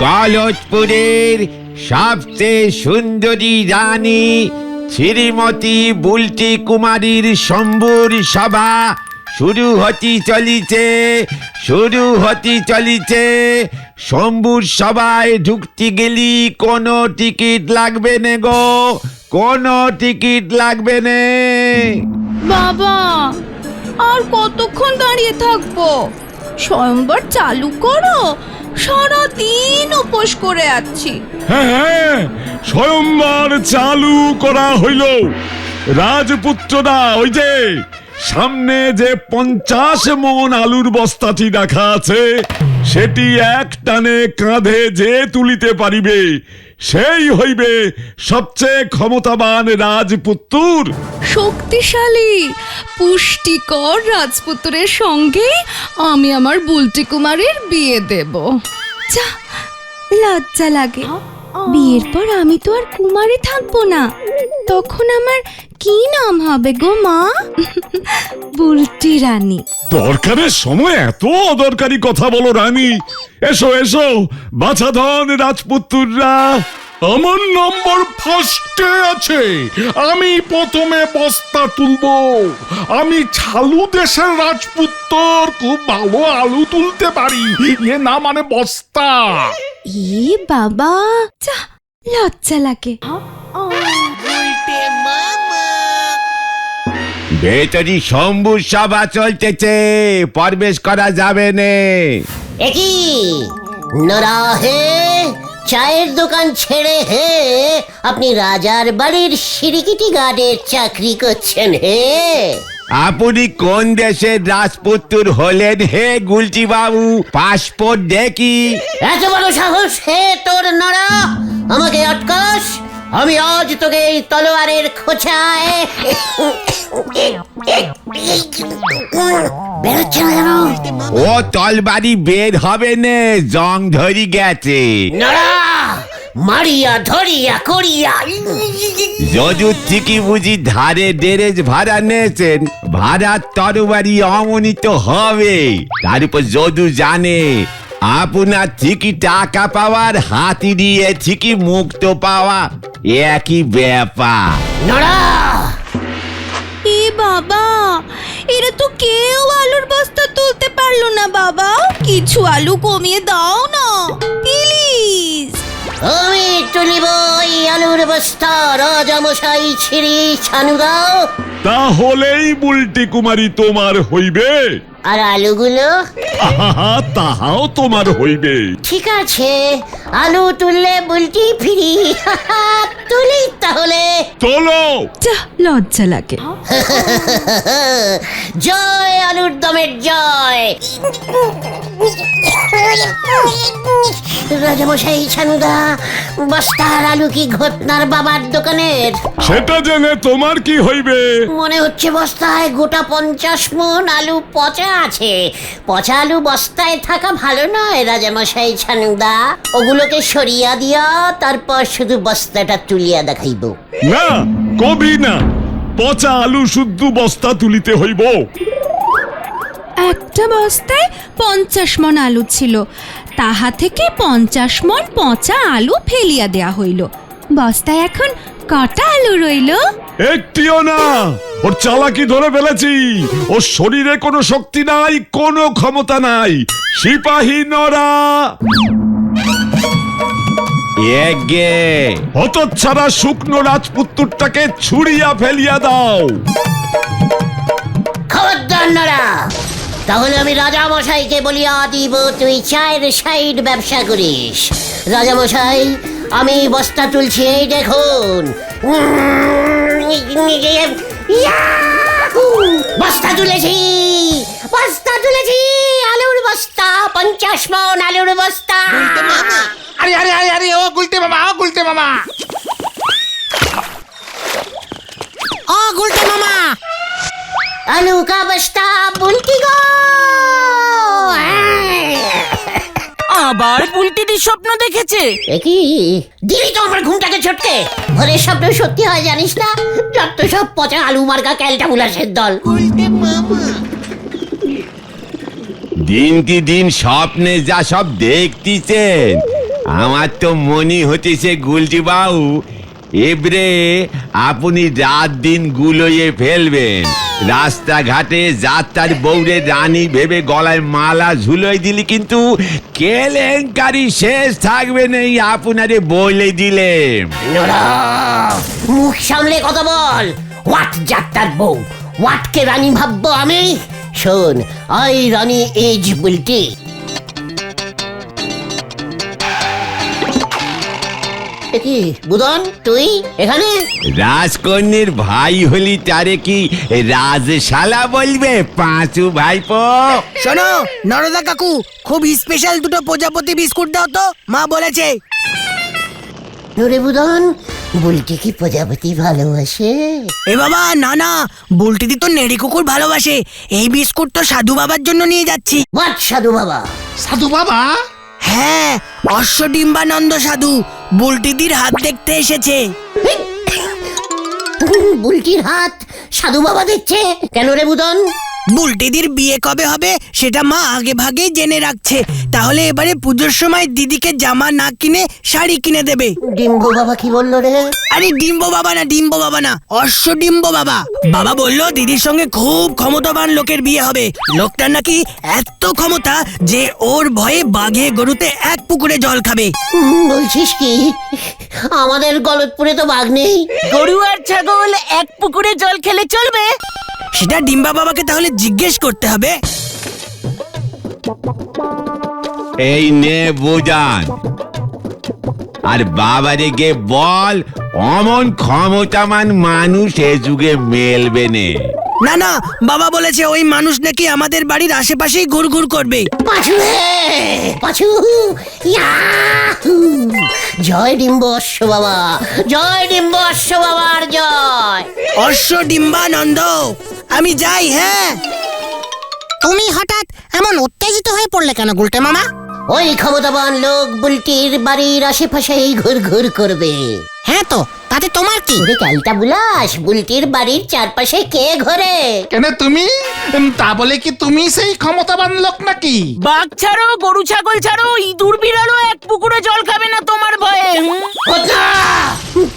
গলতপুরের সবচেয়ে সুন্দরী রানী শ্রীমতী বুলটি কুমারীর শম্ভুর সভা শুরু হতে চলিছে। শম্ভুর সভায় ঢুকতে গেলি কোনো টিকিট লাগবে না গো, কোনো টিকিট লাগবে না। বাবা, আর কতক্ষণ দাঁড়িয়ে থাকবো? স্বয়ংবর চালু করো, সারাদিন উপোস করে আছি। হ্যাঁ, স্বয়ংবর চালু করা হইল। রাজপুত্ররা, ওই যে সামনে যে 50 মণ আলুর বস্তাটি রাখা আছে, সেটি এক টানে কাঁধে যে তুলিতে পারিবে, সেই হইবে সবচেয়ে ক্ষমতাবান রাজপুত্র। শক্তিশালী পুষ্টিকর রাজপুত্রের সঙ্গে আমি আমার বুলটি কুমারের বিয়ে দেব। যা, লজ্জা লাগে। বিয়ের পর আমি তো আর কুমারী থাকবো না। তখন আমার কি নাম হবে গো মা? বুলটি রানী। দরকারের সময় এত অদরকারি কথা বলো রানী। এসো এসো বাছাধন রাজপুত্ররা। আমার নম্বর ফার্স্টে আছে। আমি প্রথমে বস্তা তুলবো। আমি ছালু দেশের রাজপুত্র, খুব ভালো আলু তুলতে পারি। এ না মানে বস্তা। এ বাবা, যা, লজ্জা লাগে। ভেতরি শম্ভুর সভা চলতেছে, প্রবেশ করা যাবে না। একই নরাহে চায়ের দোকান ছেড়ে হে আপনি রাজার বাড়ির সিরিকিটি গার্ডের চাকরি করছেন হে? আপনি কোন দেশের রাজপুত্র হলেন হে গুলটি বাবু? পাসপোর্ট দেখি। এত বড় সাহস হে তোর নরা, আমাকে আটকাস? আমি আজ তোকে এই তলোয়ারের খোঁচায় বেরোচ্ছে না জানো? ও তলবারি বের হবে না, জং ধরি গেছে। নরা মারিয়া ধরিয়া করিয়া যদুর থেকে বুঝি ধারে ডেরেজ ভাড়া নিয়েছেন, ভাড়ার তরবারি অমনিত হবে। তার উপর যদু জানে আপনার থেকে টাকা পাওয়ার, হাতি দিয়ে থেকে মুক্ত পাওয়া একই ব্যাপার। নরা এ বাবা, এরা তো কেউ আলুর বস্তা তুলতে পারলো না বাবা। কিছু আলু কমিয়ে দাও না প্লিজ। আমি তুলিব এই আলুর বস্তা, রাজামশাই ছিঁড়ি ছানু দাও। তাহলেই বুলটি কুমারী তোমার হইবে। আর আলুগুলো? আহা, তাহাও তোমার হইবে। ঠিক আছে, আলু তুললে বুলটি ফিরি। তুলি তাহলে। চলো। যা, লজ্জা লাগে। জয় আলুর দমের জয়। রাজামশাই ছানুদা, বস্তার আলু কি ঘটনার বাবার দোকানের? সেটা জেনে তোমার কি হইবে? মনে হচ্ছে বস্তায় গোটা 50 মণ আলু পচা আছে। পচা আলু বস্তায় থাকা ভালো নয় রাজামশাই ছানুদা। ওগুলোকে সরিয়া দিয়া তারপর শুধু বস্তাটা তুলিয়া দেখাইব। না, কবি না। পচা আলু শুদ্ধ বস্তা তুলিতে হইব। একটা বস্তায় 50 মণ আলু ছিল, তাহা থেকে 50 মণ পচা আলু ফেলিয়া দেয়া হইল। বস্তায় এখন কটা আলু রইল? একটিও না। ওর চালাকি ধরে ফেলেছি। ওর শরীরে কোনো শক্তি নাই, কোনো ক্ষমতা নাই। সিপাহী নরা, এগে হতচ্ছাড়া শুকনো রাজপুত্রটাকে ছুড়িয়া ফেলিয়া দাও। খবরদার নরা, তাহলে আমি রাজামশাইকে বলিয়া দিব তুই চায়ের সাইড ব্যবসা করিস। রাজামশাই, আমি বস্তা তুলছি, এই দেখুন। বস্তা তুলেছি, বস্তা তুলেছি, আলুর বস্তা, 50 মণ আলুর বস্তা। আরে আরে আরে আরে, ও গুলটে মামা, ও গুলটে মামা, ও গুলটে মামা। আলু কা বস্তা বুলটি গো। আবার বুলটির স্বপ্ন দেখেছে। কি দিলি তো আমার ঘুমটাকে ছটকে। ভোরের স্বপ্ন সত্যি হয় জানিস না? যত সব পচা আলু মার্কা ক্যালটাবুলাসের দল। দিন কি দিন স্বপ্নে যা সব দেখতেছেন, আমার তো মনে হতেছে গুলটি বাবু এবারে আপনি রাত দিন গুলোয়ে ফেলবেন। রাস্তাঘাটে যাত্রার বউরে রানী ভেবে গলায় মালা ঝুলোয় দিলি কিন্তু কেলেঙ্কারি শেষ থাকবে নেই, আপনারে বলে দিলেন। নোরা, মুখ সামলে কথা বল। হোয়াট যাত্রার বউ, হোয়াটকে রানী ভাববো আমি? শোন, আই রানী এজ বুলটি। কি বুদন তুই এখানে? রাজকন্যের ভাই হলি তারে কি রাজশালা বলবে পাঁচু ভাইপো? শোনো নরদা কাকু, খুব স্পেশাল দুটো প্রজাপতি বিস্কুট দাও তো, মা বলেছে। নোরে বুদন, বুলটি কি প্রজাপতি ভালোবাসে? এ বাবা না না, বুলটিদি তো নেড়ি কুকুর ভালোবাসে। এই বিস্কুট তো সাধু বাবার জন্য নিয়ে যাচ্ছি। হোয়াট সাধু বাবা? সাধু বাবা? হ্যাঁ, অশ্বডিম্বানন্দ সাধু বুলটিদির হাত দেখতে এসেছে। বুলটির হাত সাধু বাবা দেখছে কেন রে বুদন? বুলটিদির বিয়ে কবে হবে সেটা মা আগে ভাগেই জেনে রাখছে। তাহলে এবারে পুজোর সময় দিদিকে জামা না কিনে শাড়ি কিনে দেবে। ডিম্বু বাবা কি বললো রে? আরে ডিম্ব বাবা না, ডিম্ব বাবা না, অশ্বডিম্ব বাবা। বাবা বললো দিদির সঙ্গে খুব ক্ষমতাবান লোকের বিয়ে হবে। লোকটার নাকি এত ক্ষমতা যে ওর ভয়ে বাঘে গরুতে এক পুকুরে জল খাবে। বলছিস কি? আমাদের গলতপুরে তো বাঘ নেই। গরু আর ছাগল এক পুকুরে জল খেলে চলবে? সেটা ডিম্বা বাবাকে তাহলে জিজ্ঞেস করতে হবে। এই নে বুঝান, আর বাবারে গে বল অমন ক্ষমতামান মানুষ এ যুগে মেলবে নে। না না, বাবা বলেছে ওই মানুষ নাকি আমাদের বাড়ির আশেপাশেই ঘুরঘুর করবে। পাছু রে, পাছু, ইয়াহু! জয় ডিম্ব অশ্ব বাবা, জয় ডিম্ব অশ্ব বাবার জয়। অশ্বডিম্বানন্দ, আমি যাই। হ্যাঁ, তুমি হঠাৎ এমন উত্তেজিত হয়ে পড়লে কেন গুলটে মামা? ওই ক্ষমতাবান লোক বুলটির বাড়ির আশেপাশেই ঘুরঘুর করবে। হ্যাঁ তো, তাতে তোমার কি? ওরে ক্যালটা বুলাস, বুলটির বাড়ির চারপাশে কে ঘোরে? কেন তুমি? তা বলে কি তুমি সেই ক্ষমতাবান লোক নাকি? বাঘ ছাড়ো, গরু ছাগল ছাড়ো, ইঁদুর বিড়ালও এক পুকুরে জল খাবে না তোমার ভয়ে। ওটা!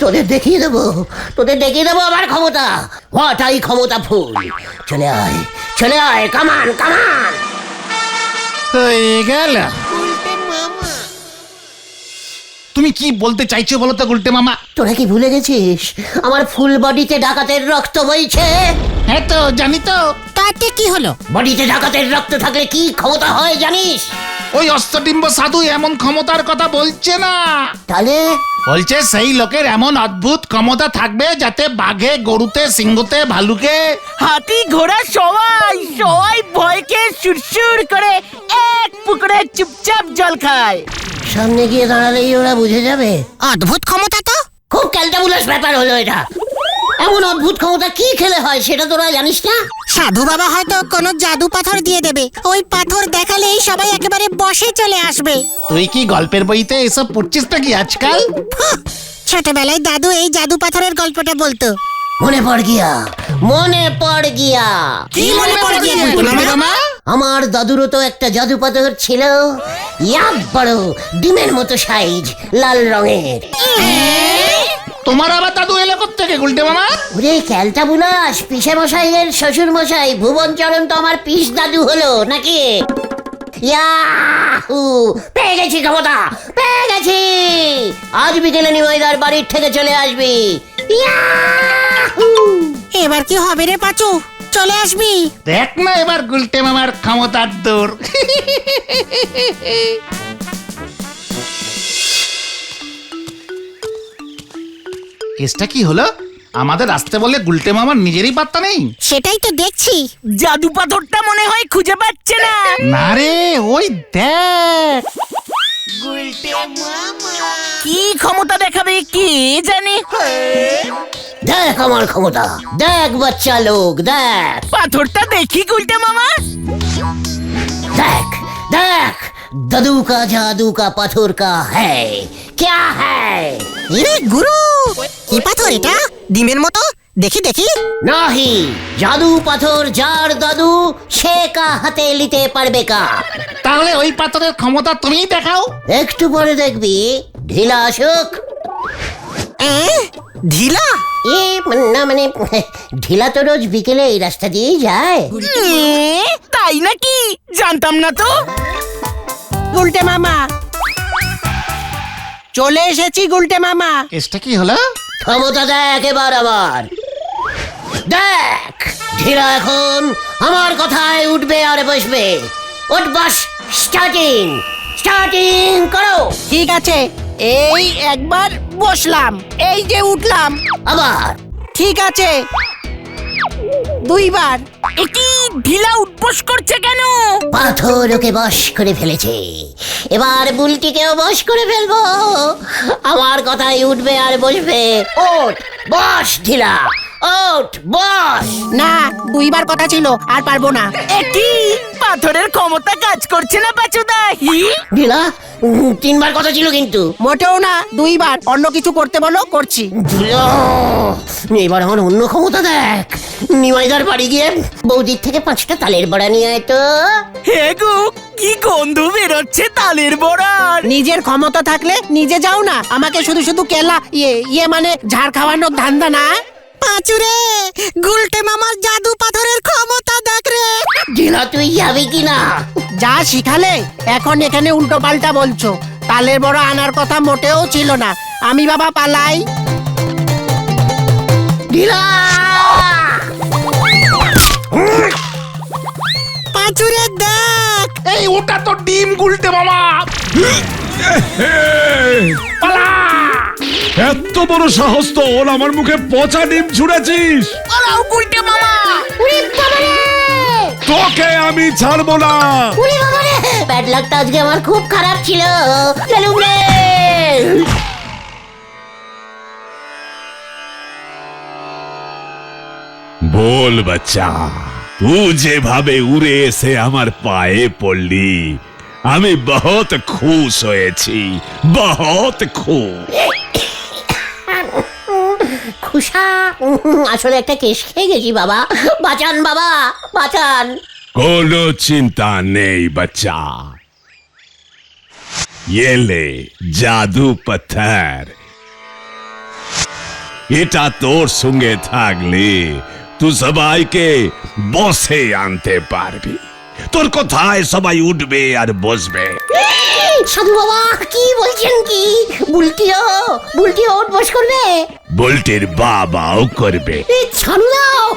তোদের দেখিয়ে দেবো, তোদের দেখিয়ে দেবো আমার ক্ষমতা। হোয়াট আই ক্ষমতা ফুল। চলে আয়, চলে আয়, কামান কামান। হয়ে গেল। তুমি কি বলতে চাইছো বলো তো গুলটে মামা? তোরা কি ভুলে গেছিস আমার ফুল বডিতে ডাকাতের রক্ত বইছে? হ্যাঁ তো জানি তো। তাতে কি হলো? বডিতে ডাকাতের রক্ত থাকলে কি ক্ষমতা হয় জানিস? ওই অষ্টডিম্ব সাধু এমন ক্ষমতার কথা বলছে না, তাহলে বলছে সেই লোকের এমন অদ্ভুত ক্ষমতা থাকবে যাতে বাঘে গরুতে সিংহতে ভালুকে হাতি ঘোড়া সবাই সবাই ভয়কে সুরসুর করে এক পুকুরে চুপচাপ জল খায়। সামনে গিয়ে দাঁড়ালেই ওরা বুঝে যাবে। অদ্ভুত ক্ষমতা তো। খুব ক্যালটাবুলাস ব্যাপার হলো এটা। এমন অদ্ভুত ক্ষমতা কি খেলে হয় সেটা তোরা জানিস না? সাধু বাবা হয়তো কোনো জাদু পাথর দিয়ে দেবে। ওই পাথর দেখালেই সবাই একেবারে বসে চলে আসবে। তুই কি গল্পের বইতে এসব পড়ছিস নাকি আজকাল? হাহ, ছোটবেলায় দাদু এই জাদু পাথরের গল্পটা বলতো। মনে পড় গিয়া, মনে পড় গিয়া। কি মনে পড়ে গিয়ে গুলটে মামা? আমার দাদুরও তো একটা জাদু পাথর ছিল, ইয়া বড় ডিমের মতো সাইজ, লাল রঙের। তোমার আবার দাদু এলো কোত্থেকে গুলটে মামা? ওরে ক্যালটা বুলাস, পিসে মশাইয়ের শ্বশুর মশাই ভুবন চরণ তো আমার পিস দাদু হলো নাকি? ইয়াহু! পেয়ে গেছি ক্ষমতা, পেয়ে গেছি। আজ বিকেলে নিমাইদার বাড়ির থেকে চলে আসবি। ইয়াহু! এবার কি হবে রে পাচু? চলে আসবি? দেখ না এবার গুলটে মামার ক্ষমতার দূর। কেসটা কি হলো? আমাদের আসতে বলে গুলটে মামার নিজেরই পাত্তা নেই। সেটাই তো দেখছি। জাদু পাথরটা মনে হয় খুঁজে পাচ্ছে না। না রে, ওই দেখ। কি ক্ষমতা দেখাবে কে জানে। দেখ আমার ক্ষমতা, দেখ বাচ্চা লোক, দেখ পাথরটা দেখি গুলটে মামা। देख देख दादू का जादू का पत्थर का है क्या है? ইরে গুরু, কি পাথর এটা? ডিমের মতো দেখি দেখি। নাহি, জাদু পাথর যার দাদু সে কা হাতে নিতে পারবে কা। তাহলে ওই পাথরের ক্ষমতা তুমিই দেখাও। একটু পরে দেখবি ঢিলা আসুক। ঢিলা? না মানে ঢিলা তো রোজ বিকেলে এই রাস্তা দিয়েই যায়। তাই নাকি? জানতাম না তো। গুলটে মামা, চলে এসেছি গুলটে মামা। কেসটা কি হলো? ক্ষমতা দেখ এবার আবার দেখ। ঢিলা এখন আমার কথায় উঠবে আর বসবে। উঠবাস স্টার্টিং স্টার্টিং করো। ঠিক আছে, এই একবার বসলাম, এই যে উঠলাম। আবার ঠিক আছে, দুইবার। একি ঢিলা উঠবোস করছে কেন? পাথর ওকে বশ করে ফেলেছে, এবার বুলটিকেও বশ করে ফেলবো। আমার কথায় উঠবে আর বসবে। ওঠ বস ঢিলা, ওঠ বস। না, দুইবার কথা ছিল, আর পারবো না। একি পাথরের ক্ষমতা কাজ করছে না পাচুদা? ঢিলা তিনবার কথা ছিল কিন্তু। মোটেও না, দুইবার। অন্য কিছু করতে বলো, করছি। ঢিলা, এবার আমার অন্য ক্ষমতা দেখ। নিমাইদার বাড়ি গিয়ে বৌদির থেকে 5টা তালের বড়া নিয়ে আয় তো। হে গো, কি গন্ধ বেরোচ্ছে তালের বড়ার। নিজের ক্ষমতা থাকলে নিজে যাও না, আমাকে শুধু শুধু কেলা ইয়ে মানে ঝাড় খাওয়ানোর ধান্দা না। পাঁচুরে, গুলটে মামার জাদু পাথরের ক্ষমতা দেখ রে। ঢিলা তুই যাবি কিনা? যা শিখালে এখন এখানে উল্টো পাল্টা বলছো। তালের বড় আনার কথা মোটেও ছিল না। আমি বাবা পালাই। ঢিলা পাঁচুরে দেখ। এই ওটা তো ডিম গুলটে মামা। পালা! এত বড় সাহস তোর, আমার মুখে পচা ডিম ছুঁড়েছিস? পালাও গুলটে মামা। উড়ি বাবারে, তোকে আমি ছাড়বো না। উড়ি বাবারে, ব্যাড লাকটা আজকে আমার খুব খারাপ ছিল। চলুন রে। বল বাচ্চা, তুই যেভাবে উড়ে এসে আমার পায়ে পড়লি, আমি বহুত খুশ হয়েছি, বহুত খুশ। খুশা, আসলে একটা কেস খেয়ে গেছি বাবা। বাঁচান বাবা, বাঁচান। কোনো চিন্তা নেই বাচ্চা, ये ले জাদু পাথর। এটা তোর সঙ্গে থাকলে তুই সবাইকে বসে আনতে পারবি। তোর কথায় সবাই উঠবে আর বসবে। সাধু বাবা কি বলছেন কি? বুলটিও উঠ বস করবে? বুলটির বাবাও করবে। ছাড়ু দাও।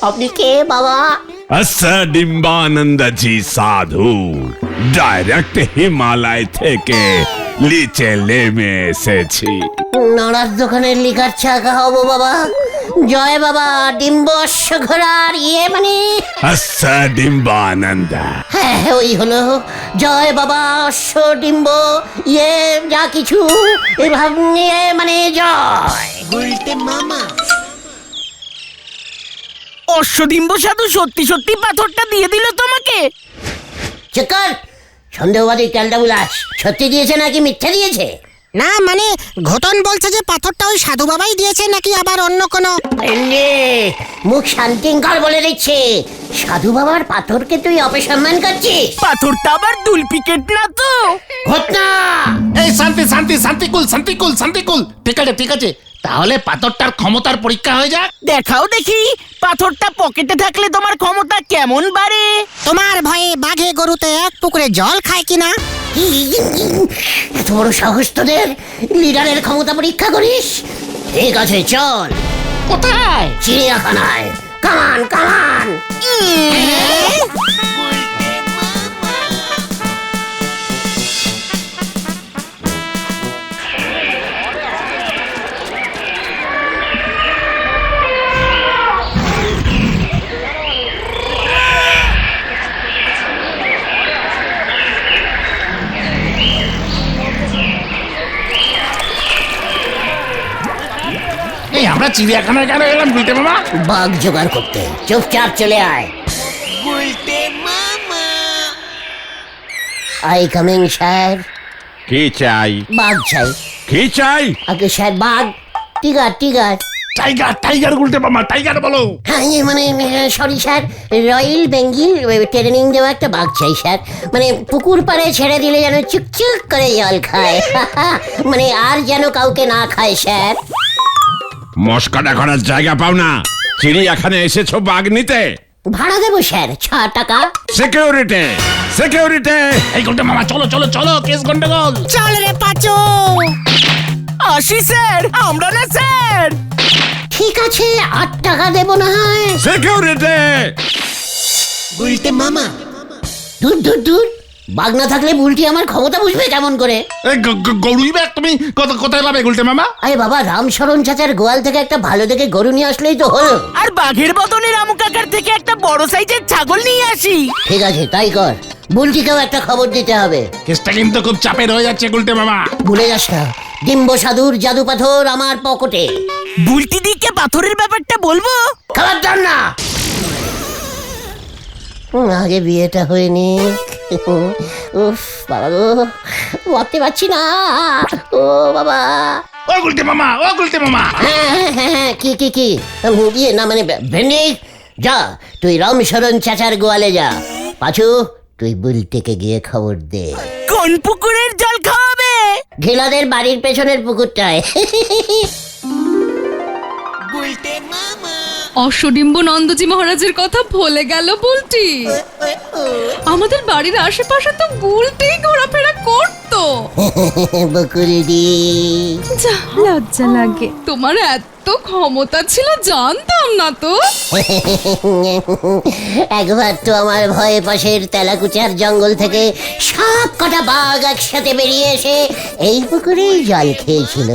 আপনি কে বাবা? আচ্ছা ডিম্বানন্দ জি সাধু, ডাইরেক্ট হিমালয় থেকে লিচে নেমে এসেছি। নাড়ার দোকানের লিকার চা খাওয়াবো বাবা। জয় বাবা ডিম্বস্য ঘোড়ার মানে। আচ্ছা ডিম্বানন্দ। হ্যাঁ ওই হলো জয় বাবা অশ্ব ডিম্ব যা কিছু এভাবে মানে জয়। গুলটে মামা, অশ্বডিম্ব সাধু সত্যি সত্যি পাথরটা দিয়ে দিল তোমাকে? চেকার, সন্দেহবাদী ক্যালটা বুলাস সত্যি দিয়েছে নাকি মিথ্যে দিয়েছে? না মানে ঘটন বলছে যে পাথরটা ওই সাধু বাবাই দিয়েছে, নাকি আবার অন্য কোনো। মুখ শান্তিঙ্কর বলে দিচ্ছে। সাধু বাবার পাথরকে তুই অপসম্মান করছিস? পাথরটা আবার দুলপিকেট না তো? ঘটনা এই শান্তি শান্তি শান্তিকুল। ঠিক আছে, তাহলে পাথরটার ক্ষমতার পরীক্ষা হয়ে যাক। দেখাও দেখি পাথরটা পকেটে থাকলে তোমার ক্ষমতা কেমন বাড়ে। তোমার ভয়ে বাঘে গরুতে এক পুকুরে জল খায় কিনা। এত বড় সাহস তোদের, লিডারের ক্ষমতা পরীক্ষা করিস? ঠিক আছে চল। কোথায়? চিড়িয়াখানায়। কামান কামান। এই আমরা চিড়িয়াখানায় কেন এলাম গুলটে মামা? বাঘ জোগাড় করতে। চুপচাপ চলে আয়। I coming sir. কি চাই? বাঘ চাই। কি চাই? আগে স্যার বাঘ। টিগার। টাইগার টাইগার গুলটে মামা টাইগার বলো। হ্যাঁ মানে sorry sir, royal Bengal training দেওয়া একটা বাঘ চাই স্যার। মানে পুকুর পাড়ে ছেড়ে দিলে যেন চুকচুক করে জল খায় মানে আর যেন কাউকে না খায় স্যার। মস্কাটা করার জায়গা পাও না, চিড়িয়াখানে এসেছো বাঘ নিতে। ভাড়া দেবো স্যার 6 টাকা। Security security. এই গুলটে মামা চলো চলো চলো, কেস গন্ডগোল। চল রে পাচু। আসি স্যার, আমরা না স্যার। ঠিক আছে 8 টাকা দেবো না হয়। সিকিউরিটি। উল্টে মামা। দূর দূর দূর, বাঘ না থাকলে বুলটি আমার ক্ষমতা বুঝবে কেমন করে? এই গরুই ব্যাগ তুমি কোথায় পাবে গুলটে মামা? আরে বাবা, রামশরণ চাচার গোয়াল থেকে একটা ভালো দেখে গরু নিয়ে আসলেই তো হলো। আর বাঘের বদলে রামু কাকার থেকে একটা বড় সাইজের ছাগল নিয়ে আসি। ঠিক আছে তাই কর, বুলটিকেও একটা খবর দিতে হবে। কেসটা কিন্তু খুব চাপের হয়ে যাচ্ছে গুলটে মামা। ভুলে যাস না, ডিম্ব সাধুর জাদু পাথর আমার পকেটে। বুলটি দিকে পাথরের ব্যাপারটা বলবো। খবরদার না। আগে বিয়েটা হয়নি। উফ বাবা গো, ভাবতে পারছি না। ও বাবা। ও গুলটে মামা, ও গুলটে মামা। হ্যাঁ, কি ইয়ে না মানে ভেন্ডি, যা তুই রামশরণ চাচার গোয়ালে যা। পাঁচু, তুই বুলটিকে গিয়ে খবর দে। কোন পুকুরের জল খাওয়াবে? ঘিলাদের বাড়ির পেছনের পুকুরটায়। অশ্বডিম্ব নন্দজি মহারাজের কথা ভুলে গেল বুলটি। আমাদের বাড়ির আশেপাশে তো বুলটি ঘোরাফেরা করতো। বকুলদি, যা লজ্জা লাগে, তোমার এত ক্ষমতা ছিল জানতাম না তো। একবার তো আমার ভয়ে পাশের তেলাকুচার জঙ্গল থেকে সব কটা বাঘ একসাথে বেরিয়ে এসে এই পুকুরেই জল খেয়েছিল।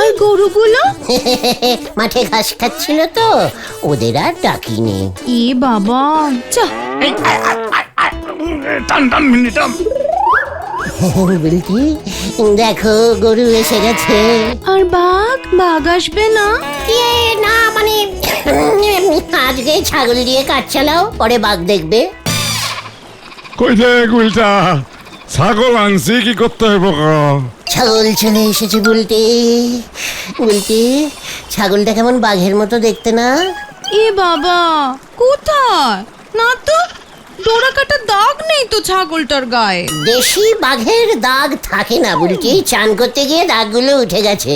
আর গরুগুলো? মাঠে ঘাস খাচ্ছিল তো, ওদের আর ডাকিনি। এ বাবা, যা। এই টান টান মিনি টান। বলছি, দেখো গরু এসে গেছে। আর বাঘ আসবে না? না মানে আজকে ছাগল দিয়ে কাজ চালাও, পরে বাঘ দেখবে। কই দেখ উল্টা, ছাগল আনছি, কি করতে হবে? ছাগল চলে এসেছে বুলটি। বুলটি, ছাগলটা কেমন বাঘের মতো দেখতে না? এ বাবা, কোথায়? না তো, ডোরা কাটা দাগ নেই তো ছাগলটার গায়ে। দেশি বাঘের দাগ থাকে না বুলটি, চান করতে গিয়ে দাগগুলো উঠে গেছে।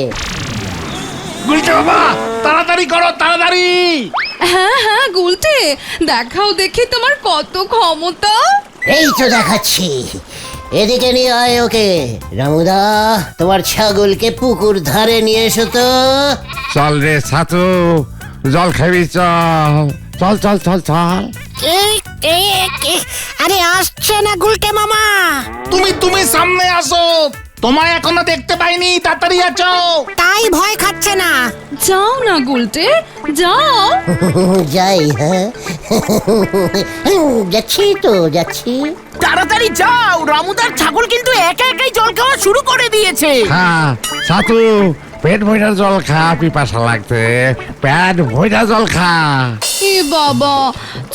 গুলটে মামা তাড়াতাড়ি করো, তাড়াতাড়ি। হ্যাঁ গুলটে, দেখাও দেখি তোমার কত ক্ষমতা। এই তো দেখাচ্ছি, এদিকে নিয়ে আয় ওকে। রামুদা, তোমার ছাগলকে পুকুর ধারে নিয়ে এসো তো। চল রে ছাতু, জল খাবি, চল চল চল চল চল। আরে আসছে না গুলটে মামা। তুমি সামনে আসো, তোমায় এখনো দেখতে পাইনি, তাড়াতাড়ি আছো। তাই ভয় খাচ্ছে না। যাও না গুলটে, যাও। যাই, হ্যাঁ যাচ্ছি তো যাচ্ছি। তাড়াতাড়ি যাও, রামুদার ছাগল কিন্তু একা একাই জল খাওয়া শুরু করে দিয়েছে। হ্যাঁ ছাতু, পেট ভইরা জল খা, পিপাসা লাগছে, পেট ভইরা জল খা। এ বাবা,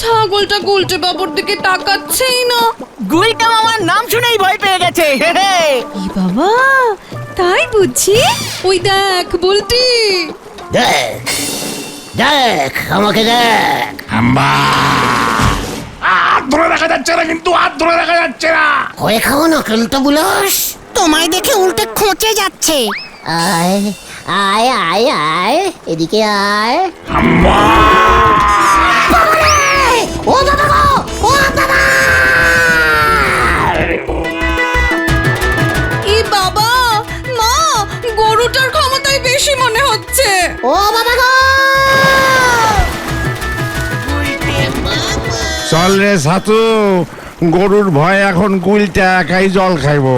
ছাগলটা গুলটে বাবুর দিকে তাকাচ্ছেই না। গুলটে মামার নাম শুনেই ভয় পেয়ে গেছে। এ বাবা, তাই বুঝছি। ওই দেখ বুলটি। দেখ দেখ, আমাকে দেখ। হাত ধরে দেখা যাচ্ছে না, কিন্তু হাত ধরে দেখা যাচ্ছে না। হয়ে খাও না কেলটা বুলাস। তোমায় দেখে উল্টে খোঁচে যাচ্ছে। আয় আয় আয় আয়, এদিকে আয়। ও বাবা গো, ও বাবা। এ বাবা, মা, গরুটার ক্ষমতাই বেশি মনে হচ্ছে। ও বাবা গো। চল রে ছাতু, গরুর ভয় এখন গুলটা একাই জল খাইবো।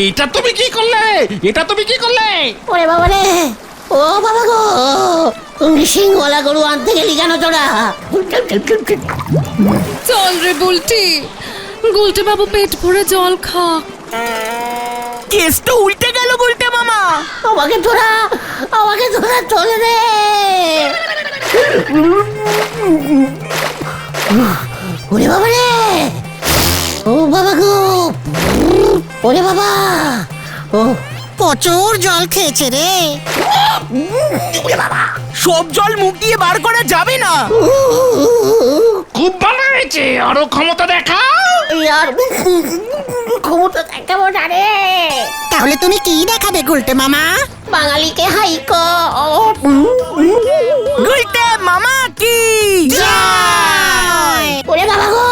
এটা তুমি কি করলে? এটা তুমি কি করলে? ওরে বাবা রে, ও বাবা গো, সিংওয়ালা গরু আনতে গেলি কেন তোরা? চল রে বুলটি, গুলটে বাবু পেট ভরে জল খা। কেস তো উল্টে গেল গুলটে মামা। আমাকে তোরা তোলে রে। ওরে বাবা রে, ও বাবা গো, ওরে বাবা, ও প্রচুর জল খেয়েছে রে। সব জল মুখ দিয়ে বার করা যাবে না। খুব ভালো হয়েছে, আরো ক্ষমতা দেখাও। আর ক্ষমতা দেখাবো না রে। তাহলে তুমি কি দেখাবে গুলটে মামা? বাঙালিকে হাইক। গুলটে মামা কি জয়! ওরে বাবা গো!